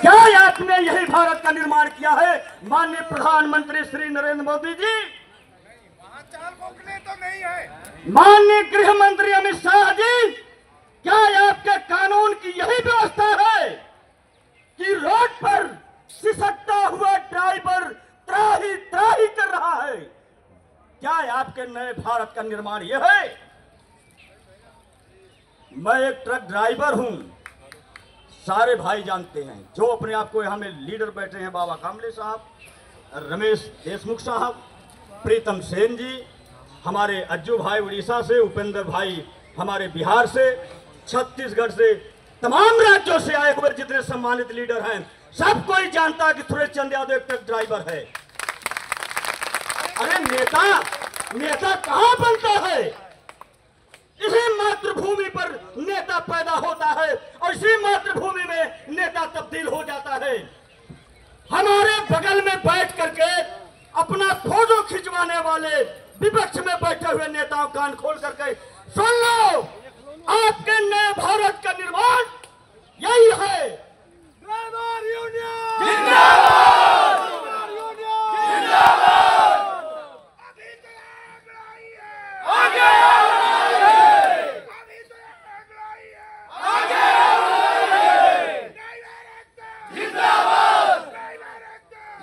क्या आपने यही भारत का निर्माण किया है माननीय प्रधानमंत्री श्री नरेंद्र मोदी जी? तो नहीं है। माननीय गृह मंत्री अमित शाह जी, क्या आपके कानून की यही व्यवस्था है कि रोड पर सिसकता हुआ ड्राइवर त्राही त्राही कर रहा है? क्या आपके नए भारत का निर्माण यह है? मैं एक ट्रक ड्राइवर हूं, सारे भाई जानते हैं, जो अपने आप को यहां में लीडर बैठे हैं, बाबा कामले साहब, रमेश देशमुख साहब, प्रीतम सेन जी, हमारे अज्जू भाई उड़ीसा से, उपेंद्र भाई हमारे बिहार से, छत्तीसगढ़ से, तमाम राज्यों से आए हुए जितने सम्मानित लीडर हैं, सब कोई जानता है कि सुरेश चंद्र यादव एक ट्रक ड्राइवर है। अरे नेता कहां बनता है? इसी मातृभूमि पर नेता पैदा होता है और इसी मातृभूमि में नेता तब्दील हो जाता है। हमारे बगल में बैठ करके अपना फोटो खिंचवाने वाले विपक्ष में बैठे हुए नेताओं कान खोल करके सुन लो, आपके नए भारत का निर्माण यही है। ड्राइवर यूनियन जिंदाबाद! जिंदाबाद! अभी तो आग लाई है। आगे अभी तो आग लाई है। आगे जिंदाबाद!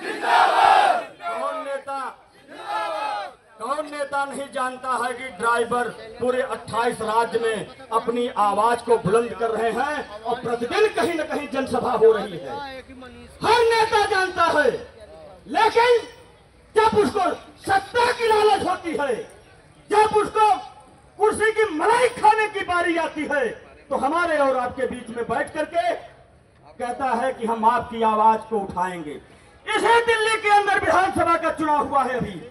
जिंदाबाद! कौन नेता नहीं जानता है कि ड्राइवर पूरे 28 राज्य में अपनी आवाज को बुलंद कर रहे हैं और प्रतिदिन कहीं न कहीं जनसभा हो रही है। हर नेता जानता है, लेकिन जब उसको सत्ता की लालच होती है, जब उसको कुर्सी की मलाई खाने की बारी आती है, तो हमारे और आपके बीच में बैठ करके कहता है कि हम आपकी आवाज को उठाएंगे। इसे दिल्ली के अंदर विधानसभा का चुनाव हुआ है, अभी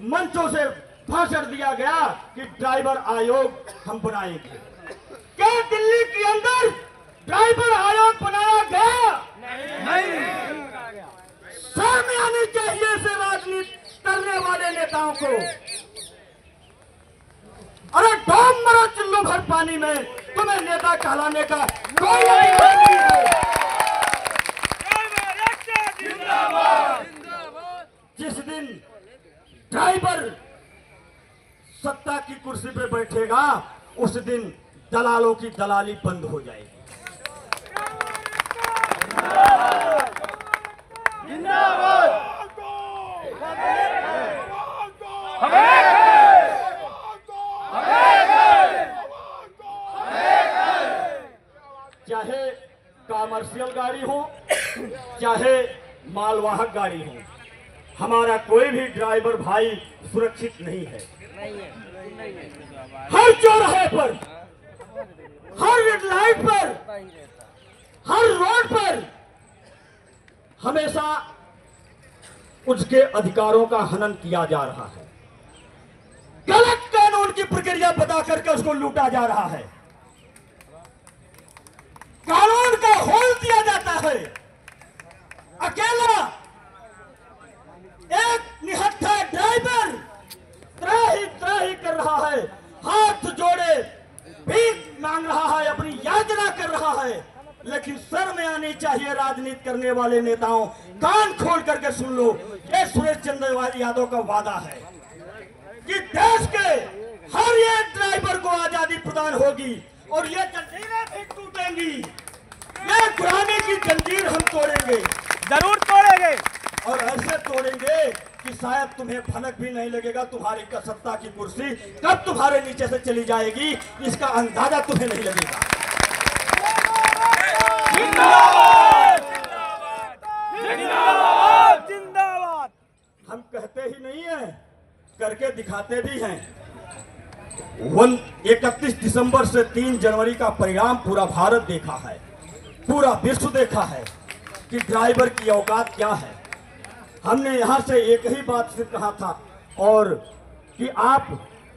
मंचों से भाषण दिया गया कि ड्राइवर आयोग हम बनाएंगे। क्या दिल्ली के अंदर ड्राइवर आयोग बनाया गया? नहीं। सामने आनी चाहिए से राजनीति करने वाले नेताओं को। अरे डूब मरो चुल्लू भर पानी में, तुम्हें नेता कहलाने का कोई अधिकार नहीं है। जिस दिन ड्राइवर सत्ता की कुर्सी पे बैठेगा, उस दिन दलालों की दलाली बंद हो जाएगी। चाहे कमर्शियल गाड़ी हो, चाहे मालवाहक गाड़ी हो, हमारा कोई भी ड्राइवर भाई सुरक्षित नहीं है। हर चौराहे पर, हर रेड लाइट पर, हर रोड पर हमेशा उसके अधिकारों का हनन किया जा रहा है। गलत कानून की प्रक्रिया बता करके उसको लूटा जा रहा है। कानून का होल दिया जाता है। अकेला एक निहत्था ड्राइवर त्राही त्राही कर रहा है, हाथ जोड़े भीख मांग रहा है, अपनी याचना कर रहा है। लेकिन शर्म आनी चाहिए राजनीति करने वाले नेताओं, कान खोल करके सुन लो। ये सुरेश चंद्र यादव का वादा है कि देश के हर एक ड्राइवर को आजादी प्रदान होगी और ये जंजीरें भी टूटेंगी। ये गुलामी की जंजीर हम तोड़ेंगे, जरूर तोड़ेंगे, और ऐसे तोड़ेंगे कि शायद तुम्हें भनक भी नहीं लगेगा। तुम्हारी सत्ता की कुर्सी कब तुम्हारे नीचे से चली जाएगी, इसका अंदाजा तुम्हें नहीं लगेगा। जिंदाबाद! जिंदाबाद! जिंदाबाद! हम कहते ही नहीं है, करके दिखाते भी हैं। 31 दिसंबर से 3 जनवरी का परिणाम पूरा भारत देखा है, पूरा विश्व देखा है कि ड्राइवर की औकात क्या है। हमने यहाँ से एक ही बात सिर्फ कहा था, और कि आप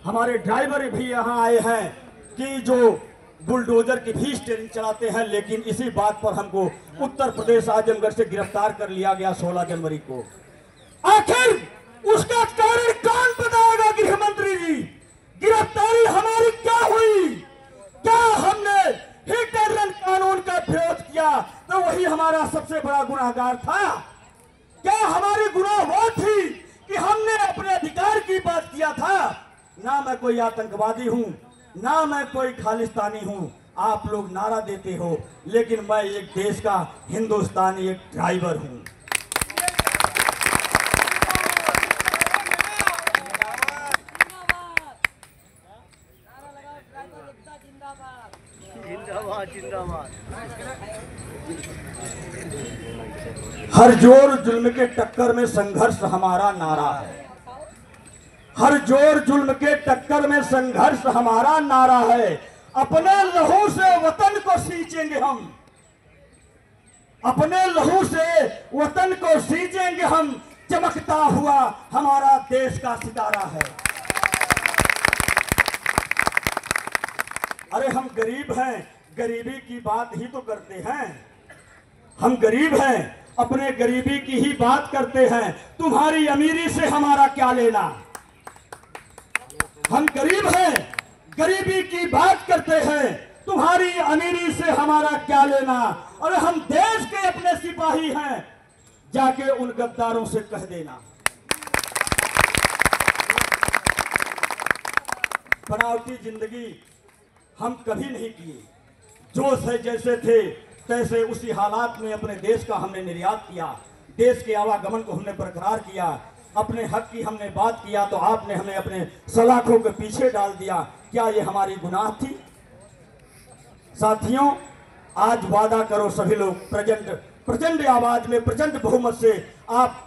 हमारे ड्राइवर भी यहाँ आए हैं कि जो बुलडोजर की भी स्टीयरिंग चलाते हैं, लेकिन इसी बात पर हमको उत्तर प्रदेश आजमगढ़ से गिरफ्तार कर लिया गया 16 जनवरी को। आखिर उसका कारण कौन बताएगा? गृह मंत्री जी, गिरफ्तारी हमारी क्या हुई? क्या हमने हिट एंड रन कानून का विरोध किया तो वही हमारे हमारा सबसे बड़ा गुनाहगार था? क्या हमारी गुनाह वो थी कि हमने अपने अधिकार की बात किया था? ना मैं कोई आतंकवादी हूं, ना मैं कोई खालिस्तानी हूं। आप लोग नारा देते हो, लेकिन मैं एक देश का हिंदुस्तानी एक ड्राइवर हूं। जिंदाबाद जिंदाबाद। हर जोर जुल्म के टक्कर में संघर्ष हमारा नारा है। हर जोर जुल्म के टक्कर में संघर्ष हमारा नारा है। अपने लहू से वतन को सींचेंगे हम, अपने लहू से वतन को सींचेंगे हम। चमकता हुआ हमारा देश का सितारा है। अरे हम गरीब हैं, गरीबी की बात ही तो करते हैं। हम गरीब हैं, अपने गरीबी की ही बात करते हैं। तुम्हारी अमीरी से हमारा क्या लेना? हम गरीब हैं, गरीबी की बात करते हैं। तुम्हारी अमीरी से हमारा क्या लेना? अरे हम देश के अपने सिपाही हैं, जाके उन गद्दारों से कह देना। बनावटी जिंदगी हम कभी नहीं किए। जो है जैसे थे तैसे उसी हालात में अपने देश का हमने निर्यात किया। देश के आवागमन को हमने बरकरार किया। अपने हक की हमने बात किया तो आपने हमें अपने सलाखों के पीछे डाल दिया। क्या ये हमारी गुनाह थी? साथियों, आज वादा करो सभी लोग, प्रचंड आवाज में, प्रचंड बहुमत से आप